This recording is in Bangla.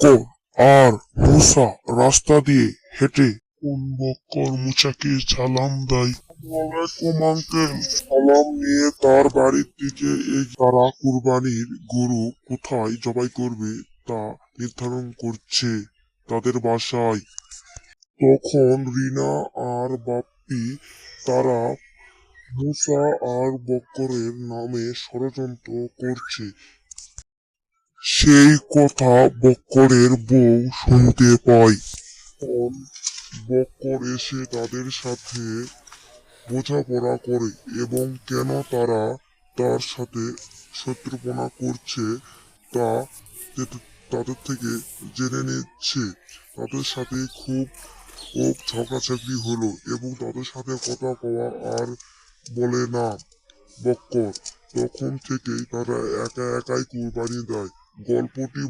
বক্কর আর মূসা রাস্তা দিয়ে হেঁটে কোন বক্কর মুসাকে সালাম দেয়। ওয়ালাইকুম আঙ্কেল। সালাম নিয়ে তার বাড়ির দিকে তারা কুরবানির গরু কোথায় জবাই করবে তা নির্ধারণ করছে তাদের বাসায়। তখন রিনা আর বাপ্পি তারা মূসা আর বক্করের নামে ষড়যন্ত্র করছে। সেই কথা বক্করের বউ শুনতে পায়। তখন বক্কর এসে তাদের সাথে বোঝাপড়া করে এবং কেন তারা তার সাথে শত্রুপনা করছে তা তাদের থেকে জেনে নিচ্ছে। তাদের সাথে খুব ঝগড়াঝাগড়ি হলো এবং তাদের সাথে কথা কওয়া আর বলে না বক্কর। তখন থেকেই তারা একা একাই কুরবানি দেয়। গল্পটি